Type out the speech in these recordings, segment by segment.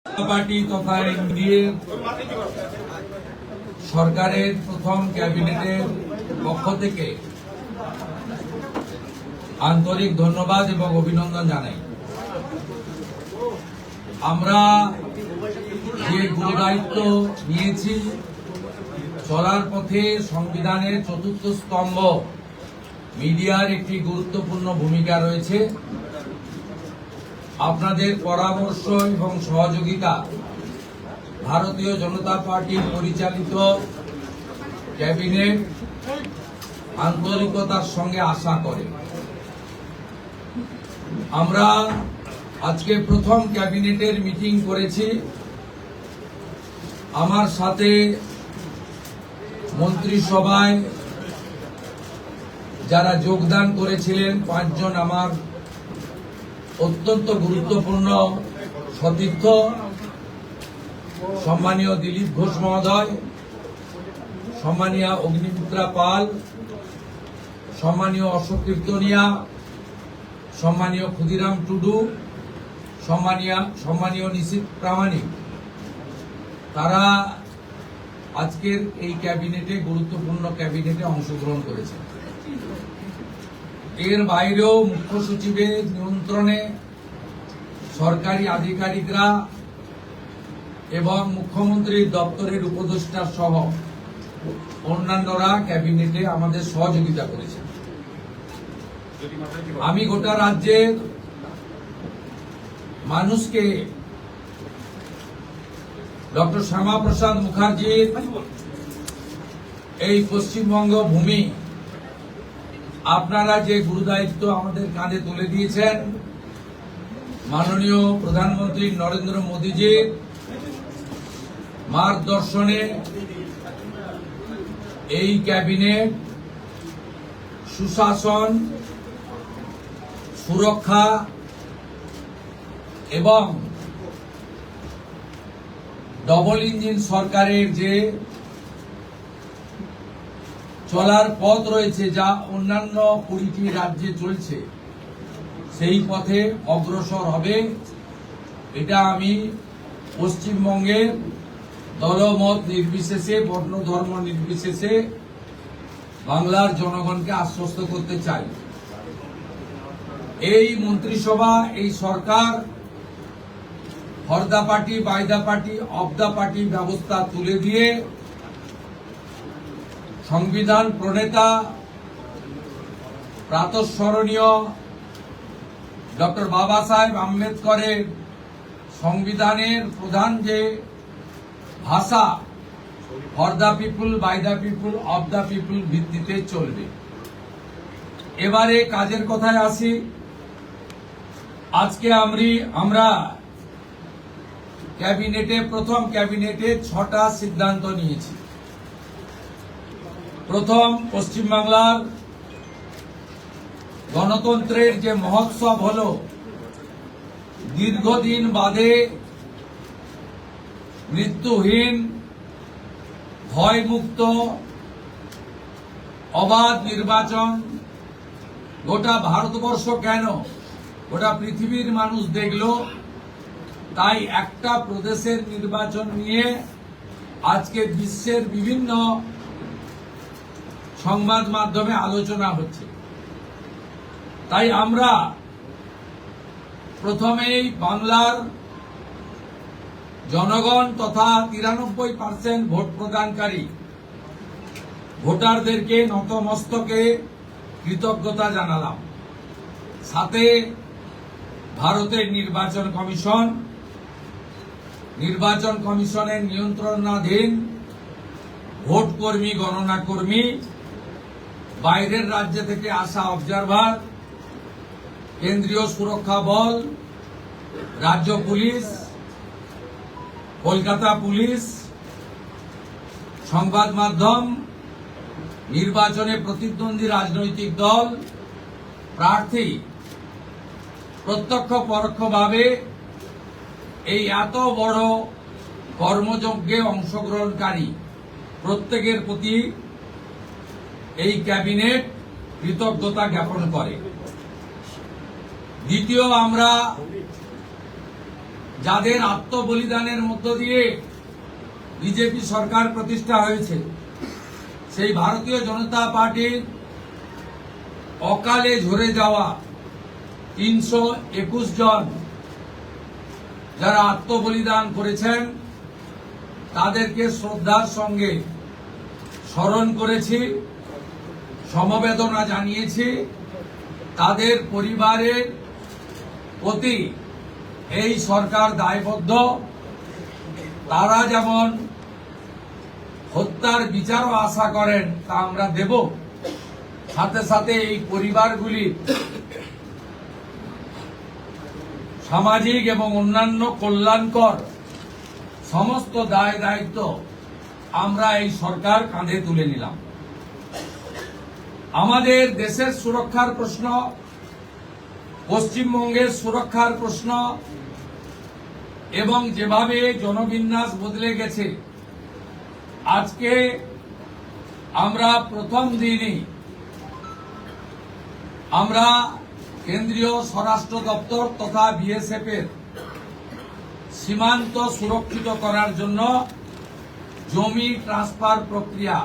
Party তথা NDA সরকারের প্রথম ক্যাবিনেটের পক্ষ থেকে আন্তরিক ধন্যবাদ এবং অভিনন্দন জানাই। আমরা যে গুরুদায়িত্ব নিয়েছি, চলার পথে সংবিধানের চতুর্থ স্তম্ভ মিডিয়ার একটি গুরুত্বপূর্ণ ভূমিকা রয়েছে। আপনাদের পরামর্শ এবং সহযোগিতা ভারতীয় জনতা পার্টি পরিচালিত ক্যাবিনেট আন্তরিকতার সঙ্গে আশা করে। আমরা আজকে প্রথম ক্যাবিনেটের মিটিং করেছি। আমার সাথে মন্ত্রিসভায় যারা যোগদান করেছিলেন 5 জন আমার অত্যন্ত গুরুত্বপূর্ণ সতীর্থ, সম্মানীয় দিলীপ ঘোষ মহোদয়, সম্মানীয় অগ্নিমিত্রা পাল, সম্মানীয় অশোক কীর্তনিয়া, সম্মানীয় ক্ষুদিরাম টুডু, সম্মানীয় নিশীথ প্রামাণিক, তারা আজকের এই ক্যাবিনেটে গুরুত্বপূর্ণ ক্যাবিনেটে অংশগ্রহণ করেছেন। এর বাইরেও মুখ্য সচিবের নিয়ন্ত্রণে সরকারি আধিকারিকরা এবং মুখ্যমন্ত্রীর দপ্তরের উপদেষ্টা সহ অন্যান্যরা ক্যাবিনেটে আমাদের সহযোগিতা করেছেন। আমি গোটা রাজ্যের মানুষকে ডক্টর শ্যামাপ্রসাদ মুখার্জির এই পশ্চিমবঙ্গ ভূমি আপনারা যে গুরুদায়িত্ব আমাদের কাঁধে তুলে দিয়েছেন, মাননীয় প্রধানমন্ত্রী নরেন্দ্র মোদীজির মার্গদর্শনে এই ক্যাবিনেট সুশাসন, সুরক্ষা এবং ডবল ইঞ্জিন সরকারের যে চলার পথ রয়েছে, যা অন্যান্য 20টি রাজ্যে চলছে, সেই পথে অগ্রসর হবে। এটা আমি পশ্চিমবঙ্গের দলমত নির্বিশেষে, বর্ণ ধর্ম নির্বিশেষে বাংলার জনগণকে আশ্বস্ত করতে চাই। এই মন্ত্রিসভা, এই সরকার for the party, by the party, of the party ব্যবস্থা তুলে দিয়ে সংবিধান প্রণেতা প্রাতঃস্মরণীয় ডক্টর বাবা সাহেব আম্বেদকরের সংবিধানের প্রধান যে ভাষা for the people, by the people, of the people ভিত্তিতে চলবে। এবারে কাজের কথায় আসি। আজকে আমরা ক্যাবিনেটে, প্রথম ক্যাবিনেটে 6টা সিদ্ধান্ত নিয়েছি। প্রথম, পশ্চিমবাংলার গণতন্ত্রের যে মহোৎসব হলো, দীর্ঘদিন বাদে মৃত্যুহীন, ভয়মুক্ত, অবাধ নির্বাচন গোটা ভারতবর্ষ কেন, গোটা পৃথিবীর মানুষ দেখল। তাই একটা প্রদেশের নির্বাচন নিয়ে আজকে বিশ্বের বিভিন্ন সংবাদ মাধ্যমে আলোচনা হচ্ছে। তাই আমরা প্রথমেই বাংলার জনগণ তথা 93% ভোট প্রদানকারী ভোটারদেরকে নতমস্তকে কৃতজ্ঞতা জানালাম। সাথে ভারতের নির্বাচন কমিশনের নিয়ন্ত্রণাধীন ভোট কর্মী, গণনা কর্মী, বাইরের রাজ্য থেকে আসা অবজারভার, কেন্দ্রীয় সুরক্ষা বল, রাজ্য পুলিশ, কলকাতা পুলিশ, সংবাদ মাধ্যম, নির্বাচনে প্রতিদ্বন্দ্বী রাজনৈতিক দল, প্রার্থী, প্রত্যক্ষ পরোক্ষভাবে এই এত বড় কর্মযজ্ঞে অংশগ্রহণকারী প্রত্যেকের প্রতি এই ক্যাবিনেট কৃতজ্ঞতা জ্ঞাপন করে। দ্বিতীয়, আমরা যাদের আত্মবলিদানের মধ্য দিয়ে বিজেপি সরকার প্রতিষ্ঠা হয়েছে, সেই ভারতীয় জনতা পার্টির অকালে ঝরে যাওয়া 321 জন যারা আত্মবলিদান করেছেন তাদেরকে শ্রদ্ধার সঙ্গে স্মরণ করেছি, সমবেদনা জানিয়েছি। তাদের পরিবারের প্রতি এই সরকার দায়বদ্ধ। তারা যেমন হত্যার বিচারও আশা করেন তা আমরা দেব, সাথে সাথে এই পরিবারগুলি সামাজিক এবং অন্যান্য কল্যাণকর সমস্ত দায় দায়িত্ব আমরা এই সরকার কাঁধে তুলে নিলাম। আমাদের দেশের সুরক্ষার প্রশ্ন, পশ্চিমবঙ্গের সুরক্ষার প্রশ্ন এবং যেভাবে জনবিন্যাস বদলে গেছে, আজকে আমরা প্রথম দিনই আমরা কেন্দ্রীয় স্বরাষ্ট্র দপ্তর তথা বিএসএফ এর সীমান্ত সুরক্ষিত করার জন্য জমি ট্রান্সফার প্রক্রিয়া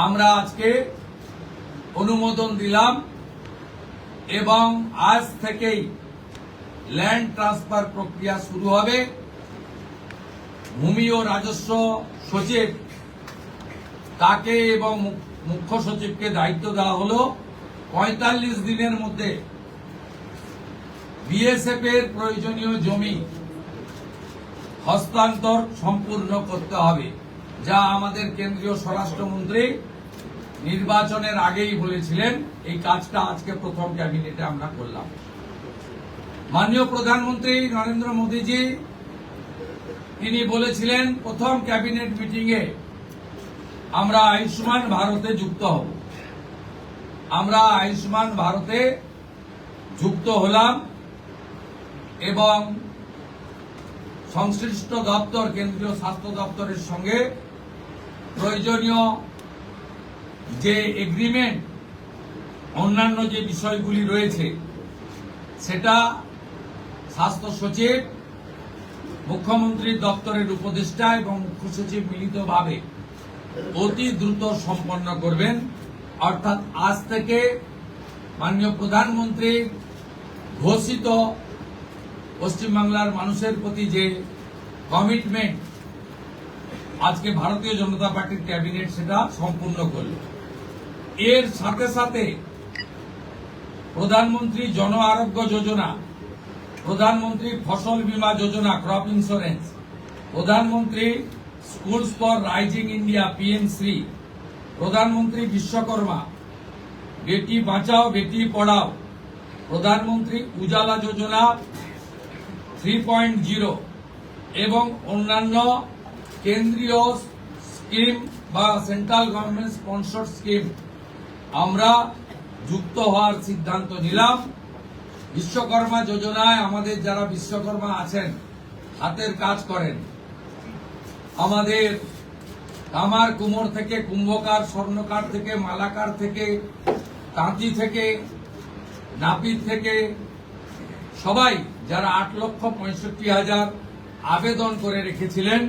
আমরা আজকে অনুমোদন দিলাম এবং আজ থেকেই ল্যান্ড ট্রান্সফার প্রক্রিয়া শুরু হবে। ভূমি ও রাজস্ব সচিব তাকে এবং মুখ্য সচিবকে দায়িত্ব দেওয়া হলো 45 দিনের মধ্যে বিএসএফ এর প্রয়োজনীয় জমি হস্তান্তর সম্পূর্ণ করতে হবে, যা আমাদের কেন্দ্রীয় স্বরাষ্ট্রমন্ত্রী নির্বাচনের আগেই বলেছিলেন। এই কাজটা আজকে প্রথম ক্যাবিনেটে আমরা করলাম। মাননীয় প্রধানমন্ত্রী নরেন্দ্র মোদীজি তিনি বলেছিলেন প্রথম ক্যাবিনেট মিটিংয়ে আমরা আয়ুষ্মান ভারতে যুক্ত হব। আমরা আয়ুষ্মান ভারতে যুক্ত হলাম এবং সংশ্লিষ্ট দপ্তর কেন্দ্রীয় স্বাস্থ্য দপ্তরের সঙ্গে প্রয়োজনীয় যে এগ্রিমেন্ট অন্যান্য যে বিষয়গুলি রয়েছে সেটা স্বাস্থ্য সচিব, মুখ্যমন্ত্রীর দপ্তরের উপদেষ্টা এবং মুখ্য সচিব মিলিতভাবে অতি দ্রুত সম্পন্ন করবেন। অর্থাৎ আজ থেকে মাননীয় প্রধানমন্ত্রীর ঘোষিত পশ্চিমবাংলার মানুষের প্রতি যে কমিটমেন্ট আজকে ভারতীয় জনতা পার্টির ক্যাবিনেট সেটা সম্পূর্ণ করল। এর সাথে সাথে প্রধানমন্ত্রী জন আরোগ্য যোজনা, প্রধানমন্ত্রী ফসল বীমা যোজনা ক্রপ ইন্স্যুরেন্স, প্রধানমন্ত্রী স্কুলস ফর রাইজিং ইন্ডিয়া পিএমশ্রী, প্রধানমন্ত্রী বিশ্বকর্মা, বেটি বাঁচাও বেটি পড়াও, প্রধানমন্ত্রী উজালা যোজনা 3.0 এবং অন্যান্য কেন্দ্রীয় স্কিম বা সেন্ট্রাল গভর্নমেন্ট স্পন্সর্ড স্কিম আমরা যুক্ত হওয়ার সিদ্ধান্ত নিলাম। বিশ্বকর্মা যোজনায় আমাদের যারা বিশ্বকর্মা আছেন, হাতের কাজ করেন, আমাদের কামার কুমোর থেকে কুম্ভকার, স্বর্ণকার থেকে মালাকার থেকে তাঁতি থেকে নাপিত থেকে সবাই যারা 8,65,000 আবেদন করে রেখেছিলেন,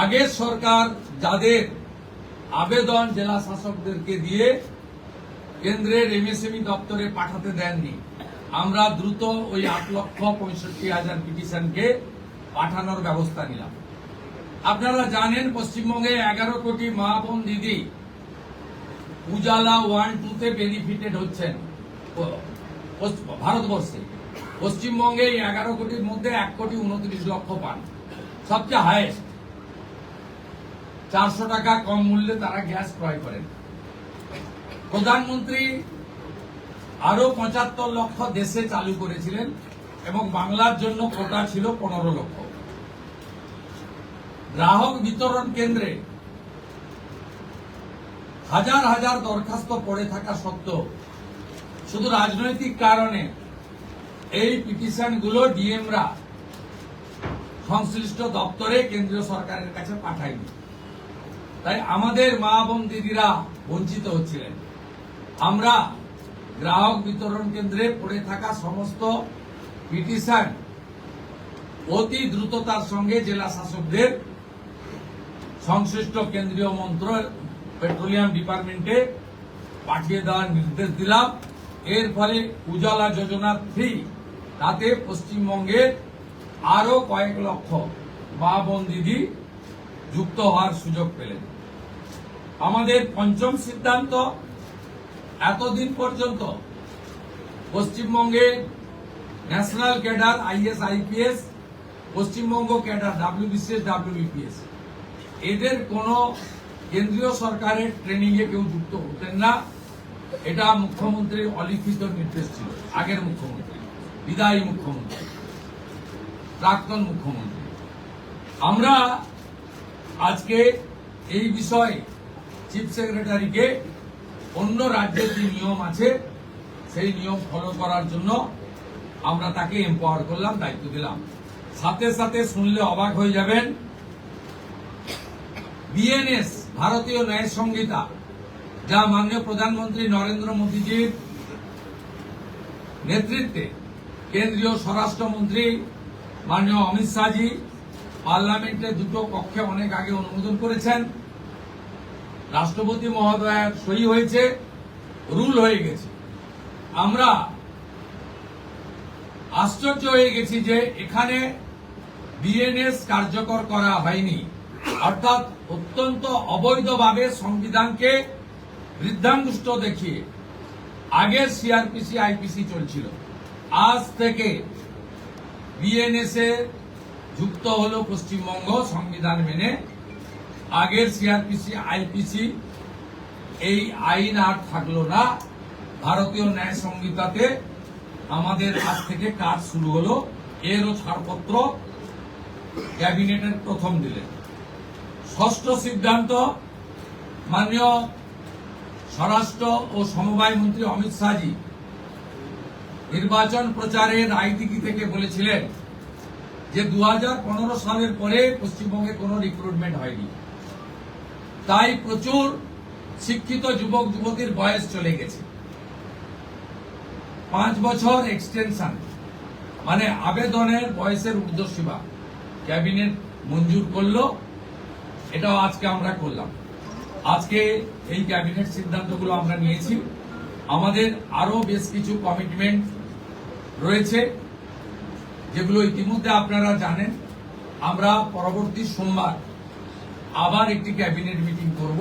আগের সরকার যাদের আবেদন জেলা শাসকদেরকে দিয়ে কেন্দ্রের এমএসএমই দপ্তরে পাঠাতে দেননি, আমরা দ্রুত ওই 8,65,000 পিটিশনকে পাঠানোর ব্যবস্থা নিলাম। আপনারা জানেন পশ্চিমবঙ্গে 11 কোটি মা বোন দিদি উজালা 1-2 বেনিফিটেড হচ্ছেন ভারতবর্ষে। পশ্চিমবঙ্গে 11 কোটির মধ্যে 1,29,00,000 পান, সবচেয়ে হাইয়েস্ট। 400 টাকা কম মূল্যে তারা গ্যাস ক্রয় করেন। প্রধানমন্ত্রী আরো 75 লক্ষ দেশে চালু করেছিলেন এবং বাংলার জন্য কোটা ছিল 15 লক্ষ। গ্রাহক বিতরণ কেন্দ্রে হাজার হাজার দরখাস্ত পড়ে থাকা সত্ত্বেও শুধু রাজনৈতিক কারণে এই পিটিশনগুলো ডিএমরা সংশ্লিষ্ট দপ্তরে কেন্দ্রীয় সরকারের কাছে পাঠায়নি। তাই আমাদের মা বোন দিদিরা বঞ্চিত হচ্ছিলেন। আমরা গ্রাহক বিতরণ কেন্দ্রে পড়ে থাকা সমস্ত পিটিশন অতি দ্রুততার সঙ্গে জেলা শাসকদের সংশ্লিষ্ট কেন্দ্রীয় পেট্রোলিয়াম ডিপার্টমেন্টে পাঠিয়ে দেওয়ার নির্দেশ দিলাম। এর ফলে উজালা যোজনা 3 তাতে পশ্চিমবঙ্গের আরো কয়েক লক্ষ মা বোন দিদি যুক্ত হওয়ার সুযোগ পেলেন। আমাদের পঞ্চম সিদ্ধান্ত, এতদিন পর্যন্ত পশ্চিমবঙ্গে national cadre is IPS, Paschimbanga cadre WBCS WBPS এদের কোন কেন্দ্রীয় সরকারের ট্রেনিং এ কেউ যুক্ত হতেন না। এটা মুখ্যমন্ত্রীর অলিখিত নির্দেশ ছিল। আগের মুখ্যমন্ত্রী, বিদায়ী মুখ্যমন্ত্রী, প্রাক্তন মুখ্যমন্ত্রী। আমরা আজকে এই বিষয়ে চিফ সেক্রেটারিকে অন্য রাজ্যের যে নিয়ম আছে সেই নিয়ম ফলো করার জন্য আমরা তাকে এম্পাওয়ার করলাম, দায়িত্ব দিলাম। সাথে সাথে শুনলে অবাক হয়ে যাবেন, বিএনএস ভারতীয় ন্যায় সংহিতা, যা মাননীয় প্রধানমন্ত্রী নরেন্দ্র মোদীজির নেতৃত্বে কেন্দ্রীয় স্বরাষ্ট্রমন্ত্রী মাননীয় অমিত শাহজি পার্লামেন্টে দুটো কক্ষে অনেক আগে অনুমোদন করেছেন, রাষ্ট্রপতি মহোদয়ের সই হয়েছে, রুল হয়ে গেছে। আমরা আশ্চর্য হয়ে গেছি যে এখানে বিএনএস কার্যকর করা হয়নি, অর্থাৎ অত্যন্ত অবৈধভাবে সংবিধানকে বৃদ্ধাঙ্গুষ্ঠ দেখিয়ে আগের সিআরপিসি আইপিসি চলছিল। আজ থেকে বিএনএস এ যুক্ত হলো পশ্চিমবঙ্গ সংবিধান মেনে। আগের সিআরপিসি আইপিসি এই আইন আর থাকলো না। ভারতীয় ন্যায় সংহিতাতে আমাদের আজ থেকে কাজ শুরু হলো। এরও ছাড়পত্র ক্যাবিনেটের প্রথম দিলেন। ষষ্ঠ সিদ্ধান্ত, মাননীয় স্বরাষ্ট্র ও সমবায় মন্ত্রী অমিত শাহজি নির্বাচন প্রচারে রায়দিঘি থেকে বলেছিলেন যে 2015 সালের পরে পশ্চিমবঙ্গে কোনো রিক্রুটমেন্ট হয়নি, তাই প্রচুর শিক্ষিত যুবক যুবতীর বয়স চলে গেছে। 5 বছর এক্সটেনশন, মানে আবেদনের বয়সের ঊর্ধ্বসীমা ক্যাবিনেট মঞ্জুর করলো। এটাও আজকে আমরা করলাম। আজকে এই ক্যাবিনেট সিদ্ধান্তগুলো আমরা নিয়েছি। আমাদের আরো বেশ কিছু কমিটমেন্ট রয়েছে, যেগুলো ইতিমধ্যে আপনারা জানেন। আমরা পরবর্তী সোমবার আবার একটি ক্যাবিনেট মিটিং করব।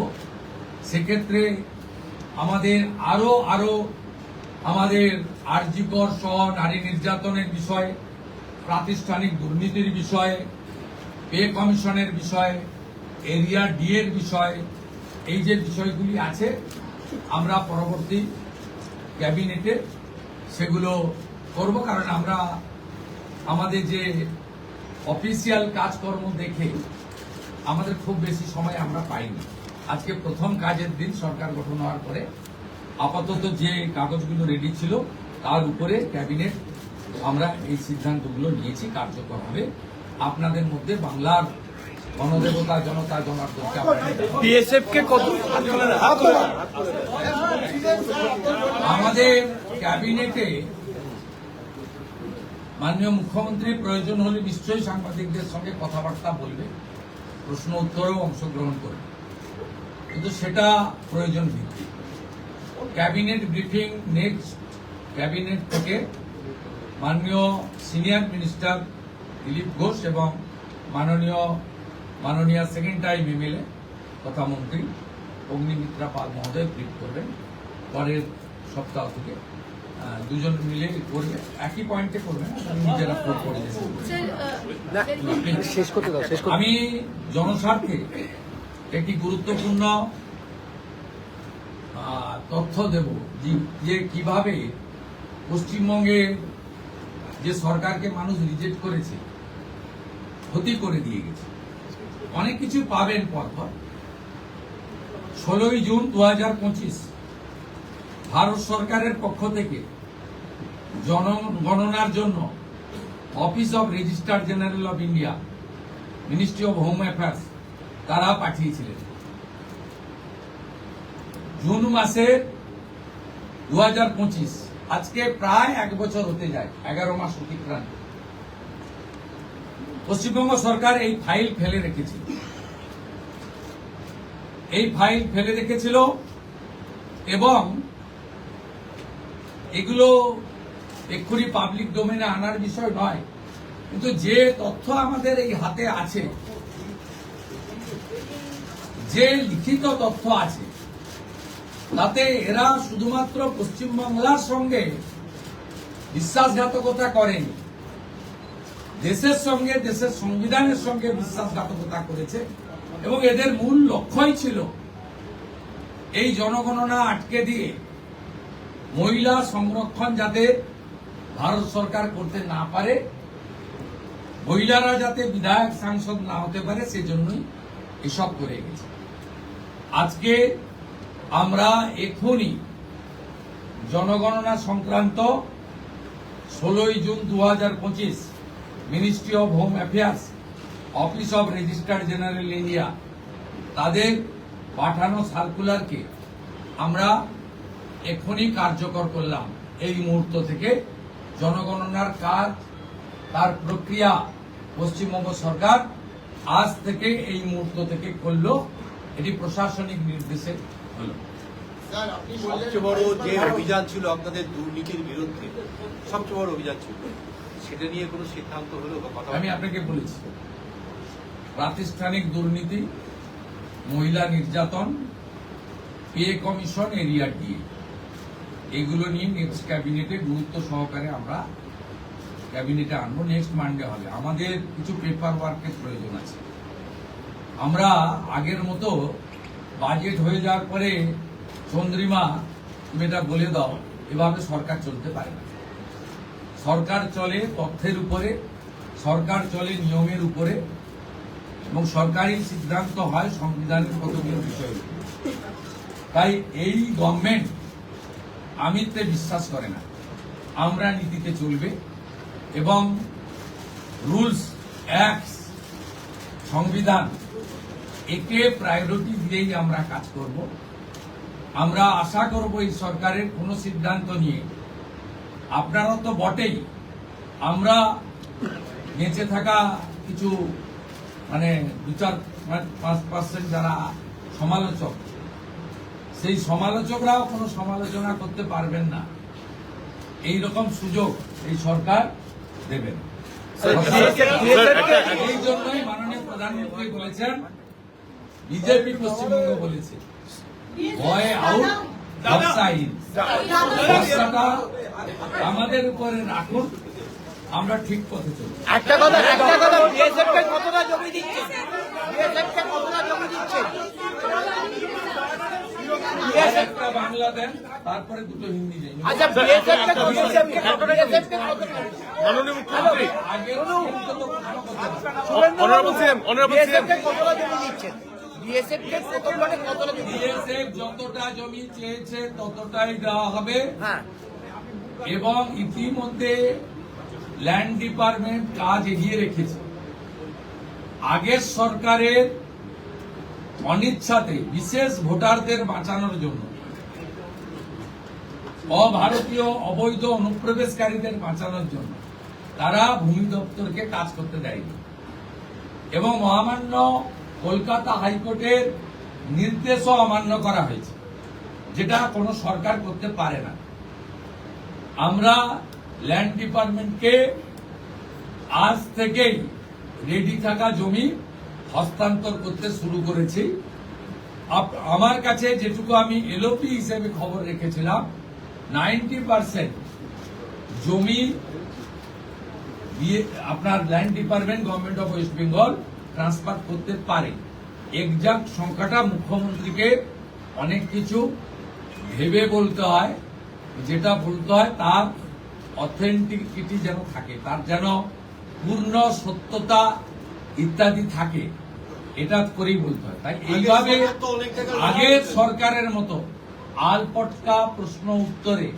সেক্ষেত্রে আমাদের আরো আমাদের আরজিকর সহ নারী নির্যাতনের বিষয়ে, প্রাতিষ্ঠানিক দুর্নীতির বিষয়ে, পে কমিশনের বিষয়ে, এরিয়া ডি এর বিষয়ে, এই যে বিষয়গুলি আছে আমরা পরবর্তী ক্যাবিনেটে সেগুলো করব। কারণ আমরা আমাদের যে অফিসিয়াল কাজকর্ম দেখে আমাদের খুব বেশি সময় আমরা পাইনি। আজকে প্রথম কাজের দিন সরকার গঠন হওয়ার পরে আপাতত যে কাগজগুলো রেডি ছিল তার উপরে ক্যাবিনেট আমরা এই সিদ্ধান্তগুলো নিয়েছি, কার্যকর হবে। আপনাদের মধ্যে বাংলার গণদেবতা জনতা জনার্দনকে আমাদের ক্যাবিনেটে মাননীয় মুখ্যমন্ত্রী প্রয়োজন হলে নিশ্চয়ই সাংবাদিকদের সঙ্গে কথাবার্তা বলবে, প্রশ্ন উত্তরেও অংশগ্রহণ করবে, কিন্তু সেটা প্রয়োজন ভিত্তিক। ক্যাবিনেট ব্রিফিং নেক্সট ক্যাবিনেট থেকে মাননীয় সিনিয়র মিনিস্টার দিলীপ ঘোষ এবং মাননীয় সেকেন্ড টাইম এমএলএ তথা মন্ত্রী অগ্নিমিত্রা পাল মহোদয় ব্রিফ করবেন। পরের সপ্তাহ থেকে দুজন মিলে করবে, একই পয়েন্টে করবেন, নিজেরা করে আমি জনস্বার্থে একটি গুরুত্বপূর্ণ তথ্য দেব যে কিভাবে পশ্চিমবঙ্গে যে সরকারকে মানুষ রিজেক্ট করেছে, ক্ষতি করে দিয়ে গেছে, অনেক কিছু পাবেন পরপর। 16ই জুন 2025 ভারত সরকারের পক্ষ থেকে জনগণনার জন্য office of registrar general of India, ministry of home affairs তারা পাঠিয়েছিলেন। জুন মাসে 2025, আজকে প্রায় 1 বছর হতে যায়, 11 মাস অতিক্রান্ত। পশ্চিমবঙ্গ সরকার এই ফাইল ফেলে রেখেছিল, এবং এগুলো এক্ষুনি পাবলিক ডোমেনে আনার বিষয় নয়, কিন্তু যে তথ্য আমাদের এই হাতে আছে, যে লিখিত তথ্য আছে, তাতে এরা শুধুমাত্র পশ্চিমবাংলার সঙ্গে বিশ্বাসঘাতকতা করেনি, দেশের সঙ্গে, দেশের সংবিধানের সঙ্গে বিশ্বাসঘাতকতা করেছে। এবং এদের মূল লক্ষ্যই ছিল এই জনগণনা আটকে দিয়ে মহিলা সংরক্ষণ যাতে ভারত সরকার করতে না পারে, মহিলারা যাতে বিধায়ক সাংসদ না হতে পারে, সেজন্যই এসব করে গেছে। আজকে আমরা এখনই জনগণনা সংক্রান্ত 16 June 2025 ministry of home affairs, office of registrar general India, তাদের পাঠানো সার্কুলারকে আমরা এখনই কার্যকর করলাম। এই মুহূর্ত থেকে জনগণনার কাজ, তার প্রক্রিয়া পশ্চিমবঙ্গ সরকার আজ থেকে, এই মুহূর্ত থেকে করলো। এটি প্রশাসনিক নির্দেশে হলো। সবচেয়ে বড় যে অভিযান ছিল আপনাদের দুর্নীতির বিরুদ্ধে, সবচেয়ে বড় অভিযান ছিল, সেটা নিয়ে কোনো সিদ্ধান্ত হলো বা কথা? আমি আপনাকে বলেছি, প্রাতিষ্ঠানিক দুর্নীতি, মহিলা নির্যাতন, পে কমিশন, এরিয়া ডিএ, এগুলো নিয়ে নেক্সট ক্যাবিনেটে গুরুত্ব সহকারে আমরা ক্যাবিনেটে আনবো। নেক্সট মানডে হবে। আমাদের কিছু পেপার ওয়ার্কের প্রয়োজন আছে। আমরা আগের মতো বাজেট হয়ে যাওয়ার পরে চন্দ্রিমা তুমি এটা বলে দাও, এভাবে সরকার চলতে পারে না। সরকার চলে তথ্যের উপরে, সরকার চলে নিয়মের উপরে, এবং সরকারি সিদ্ধান্ত হয় সংবিধানের কতগুলো বিষয়ের উপরে। তাই এই গভর্নমেন্ট আমিত্বে বিশ্বাস করে না, আমরা নীতিতে চলবে, এবং রুলস, অ্যাক্টস, সংবিধান, একে প্রায়োরিটি দিয়েই আমরা কাজ করব। আমরা আশা করব এই সরকারের কোনো সিদ্ধান্ত নিয়ে, আপনারা তো বটেই, আমরা বেঁচে থাকা কিছু 2-4-5% যারা সমালোচক, সেই সমালোচকরাও কোনো সমালোচনা করতে পারবেন না, এই রকম সুযোগ এই সরকার দেবেন। এই জন্যই মাননীয় প্রধানমন্ত্রী বলেছেন, বিজেপি পশ্চিমবঙ্গ বলেছে, ভয় আউট, ব্যবসা ইন। ব্যবসাটা আমাদের উপরে রাখুন, আমরা ঠিক পথে চলব। একটা কথা বিএসএফ কে কতটা জমি দিচ্ছে? বিএসএফ কে কতটা জমি দিচ্ছে? একটা বাংলা দেন, তারপরে দুটো হিন্দি যাই। আচ্ছা, বিএসএফ কে কতটা জমি? বিএসএফ কে কতটা? মাননীয় মুখ্যমন্ত্রী, আগের প্রশ্ন তো প্রশ্ন করতে হবে। অনারেবল সিএম, বিএসএফ কে কতটা জমি দিচ্ছে? বিএসএফ কে কতটা জমি? বিএসএফ যতটা জমি চেয়েছে ততটাই দেওয়া হবে। হ্যাঁ, এবং ইতিমধ্যে ল্যান্ড ডিপার্টমেন্ট কাজ এগিয়ে রেখেছে। আগের সরকারের অনিচ্ছাতে বিশেষ ভোটারদের বাঁচানোর জন্য, অভারতীয় অবৈধ অনুপ্রবেশকারীদের বাঁচানোর জন্য তারা ভূমি দপ্তরকে কাজ করতে দেয়নি, এবং মহামান্য কলকাতা হাইকোর্টের নির্দেশও অমান্য করা হয়েছে, যেটা কোনো সরকার করতে পারে না। আমরা ল্যান্ড ডিপার্টমেন্টকে আজ থেকেই রেডি থাকা জমি হস্তান্তর করতে শুরু করেছি। আমার কাছে যেটুকু আমি এলওপি হিসেবে খবর রেখেছিলাম, 90% জমি আপনার land department government of West Bengal transfer করতে পারে। এক্সাক্ট সংখ্যাটা মুখ্যমন্ত্রীকে অনেক কিছু ভেবে বলতে হয়, যেটা বলতে হয় তার অথেন্টিকিটি যেন থাকে, তার যেন পূর্ণ সত্যতা ইত্যাদি থাকে, এটা করেই বলতে হয়। তাই এইভাবে আগের সরকারের মতো আলপটকা প্রশ্ন উত্তরে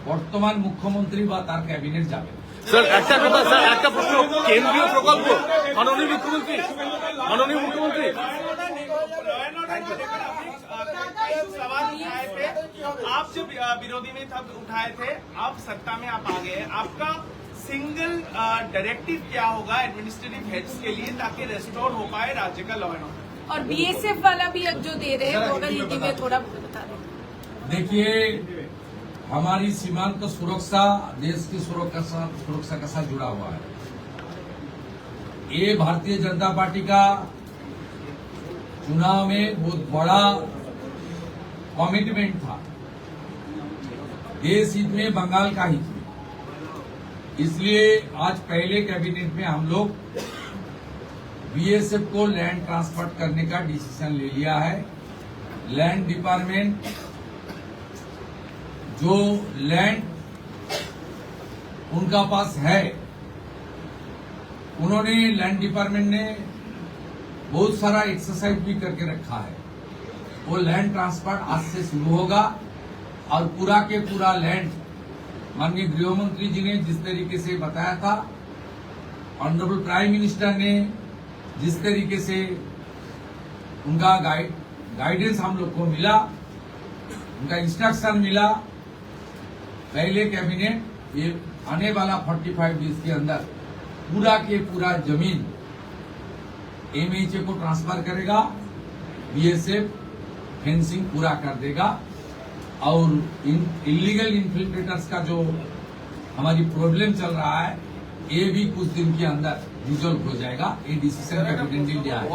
বর্তমান মুখ্যমন্ত্রী বা তার ক্যাবিনেট যাবে। স্যার একটা কথা, স্যার একটা প্রশ্ন, কেন্দ্রীয় প্রকল্প, মাননীয় মুখ্যমন্ত্রী, सवाल उठाए थे, आप जब विरोधी में तब उठाए थे, आप सत्ता में आप आ गए, आपका सिंगल डायरेक्टिव क्या होगा एडमिनिस्ट्रेटिव हेड्स के लिए ताकि रेस्टोर हो पाए राज्य का लॉ एंड ऑर्डर? और बीएसएफ वाला भी अब जो दे रहे हैं वो अगर हिंदी में थोड़ा बता दें। देखिए, हमारी सीमांत सुरक्षा देश की सुरक्षा के साथ जुड़ा हुआ है। ये भारतीय जनता पार्टी का चुनाव में बहुत बड़ा कमिटमेंट था। देश हित में बंगाल का हित में, इसलिए आज पहले कैबिनेट में हम लोग बीएसएफ को लैंड ट्रांसफर करने का डिसीजन ले लिया है। लैंड डिपार्टमेंट जो लैंड उनका पास है, उन्होंने लैंड डिपार्टमेंट ने बहुत सारा एक्सरसाइज भी करके रखा है। वो लैंड ट्रांसफर आज से शुरू होगा और पूरा के पूरा लैंड माननीय गृह मंत्री जी ने जिस तरीके से बताया था, ऑनरेबल प्राइम मिनिस्टर ने जिस तरीके से उनका गाइडेंस हम लोग को मिला, उनका इंस्ट्रक्शन मिला, पहले कैबिनेट ये आने वाला 45 डेज के अंदर पूरा के पूरा जमीन एमएचए को ट्रांसफर करेगा, बीएसएफ फेंसिंग पूरा कर देगा और इलीगल इन्फिल्ट्रेटर्स का जो हमारी प्रॉब्लम चल रहा है ये भी कुछ दिन के अंदर रिजॉल्व हो जाएगा। ये डिसीजन कैबिनेट ने लिया है।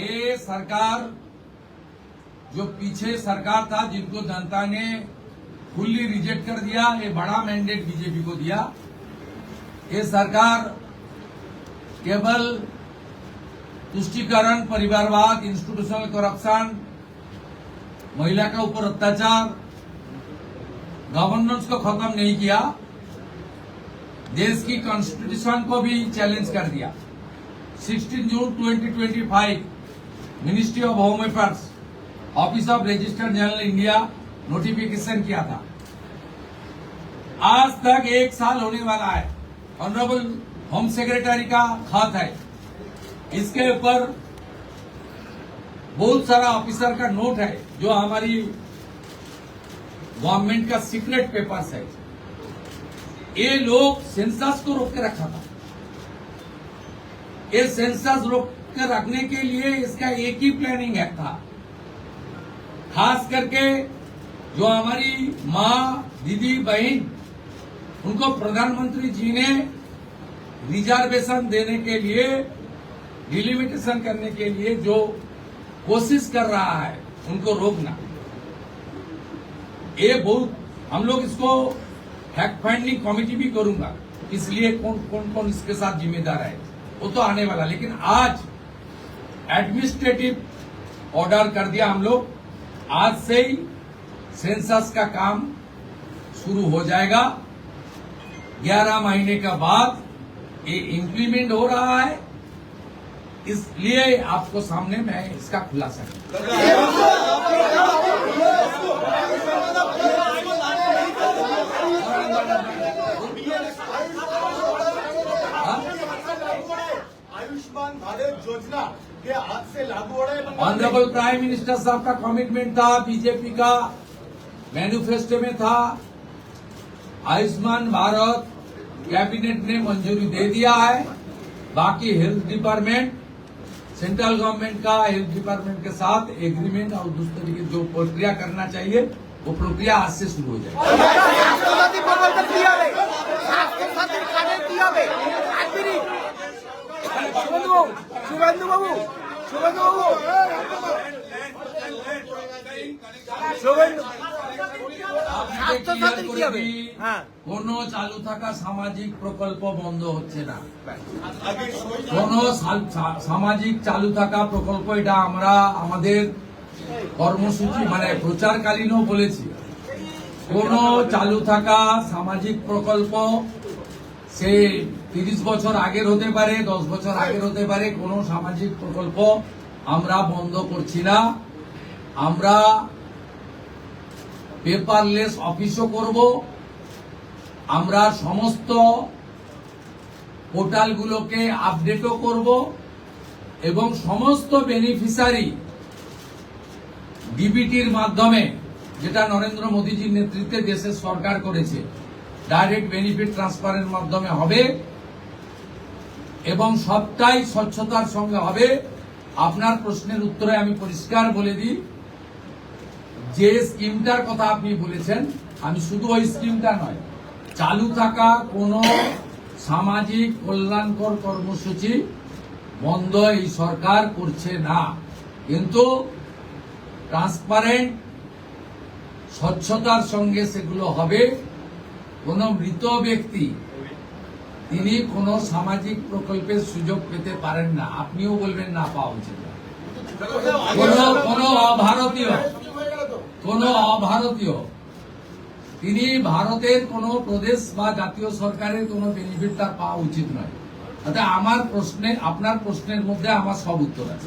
ये सरकार जो पीछे सरकार था जिनको जनता ने फुल्ली रिजेक्ट कर दिया, ये बड़ा मैंडेट बीजेपी को दिया। ये सरकार केवल तुष्टीकरण, परिवारवाद, इंस्टीट्यूशनल करप्शन, महिला के ऊपर अत्याचार, गवर्नेंस को खत्म नहीं किया, देश की कॉन्स्टिट्यूशन को भी चैलेंज कर दिया। 16 जून 2025 ministry of home affairs, office of registered general India notification किया था। आज तक 1 साल होने वाला है। ऑनरेबल होम सेक्रेटरी का खत है, इसके ऊपर बहुत सारा ऑफिसर का नोट है जो हमारी गवर्नमेंट का सीक्रेट पेपर्स है। ये लोग सेंसस को रोक के रखा था। ये सेंसस रोक के रखने के लिए इसका एक ही प्लानिंग एक्ट था। खास करके जो हमारी माँ, दीदी, बहन, उनको प्रधानमंत्री जी ने रिजर्वेशन देने के लिए, डिलिमिटेशन करने के लिए जो कोशिश कर रहा है उनको रोकना, ये बहुत हम लोग इसको फैक्ट फाइंडिंग कमेटी भी करूंगा, इसलिए कौन इसके साथ जिम्मेदार है वो तो आने वाला। लेकिन आज एडमिनिस्ट्रेटिव ऑर्डर कर दिया हम लोग, आज से ही सेंसस का काम शुरू हो जाएगा। 11 महीने के बाद ये इम्प्लीमेंट हो रहा है, इसलिए आपको सामने मैं इसका खुलासा आयुष्मान भारत योजना के आज से लागू हो रहा है। ऑनरेबल प्राइम मिनिस्टर साहब का कमिटमेंट था, बीजेपी का मैनिफेस्टो में था। आयुष्मान भारत कैबिनेट ने मंजूरी दे दिया है। बाकी हेल्थ डिपार्टमेंट, सेंट्रल गवर्नमेंट का हेल्थ डिपार्टमेंट के साथ एग्रीमेंट और दूसरे की जो प्रक्रिया करना चाहिए वो प्रक्रिया आज से शुरू हो जाएगी। শুভেন্দু বাবু স্বাস্থ্যসাথীর কি হবে? হ্যাঁ, কোন চালু থাকা সামাজিক প্রকল্প বন্ধ হচ্ছে না। কোন সামাজিক চালু থাকা প্রকল্প, এটা আমরা আমাদের কর্মসূচি মানে প্রচারকালীনও বলেছি। কোন চালু থাকা সামাজিক প্রকল্প সে 30 বছর আগের হতে পারে, 10 বছর আগের হতে পারে, কোন সামাজিক প্রকল্প আমরা বন্ধ করছি না। আমরা পেপারলেস অফিসও করব। আমরা সমস্ত পোর্টালগুলোকে আপডেটও করব এবং সমস্ত বেনিফিশিয়ারি ডিবিটির মাধ্যমে, যেটা নরেন্দ্র মোদীজির নেতৃত্বে দেশের সরকার করেছে, ডাইরেক্ট বেনিফিট ট্রান্সফারের মাধ্যমে হবে এবং সবটাই স্বচ্ছতার সঙ্গে হবে। আপনার প্রশ্নের উত্তরে আমি পরিষ্কার বলে দিই, যে স্কিমটার কথা আপনি বলেছেন, আমি শুধু ওই স্কিমটা নয়, চালু থাকা কোনো সামাজিক কল্যাণকর কর্মসূচি বন্ধ এই সরকার করছে না, কিন্তু ট্রান্সপারেন্ট স্বচ্ছতার সঙ্গে সেগুলো হবে। কোনো মৃত ব্যক্তি তিনি কোনো সামাজিক প্রকল্পের সুযোগ পেতে পারেন না, আপনিও বলবেন না পাওয়া উচিত না। কোনো অভারতীয় তিনি ভারতের কোনো প্রদেশ বা জাতীয় সরকারের কোনো বেনিফিট তার পাওয়া উচিত নয়। অর্থাৎ আমার প্রশ্নে, আপনার প্রশ্নের মধ্যে আমার সব উত্তর আছে।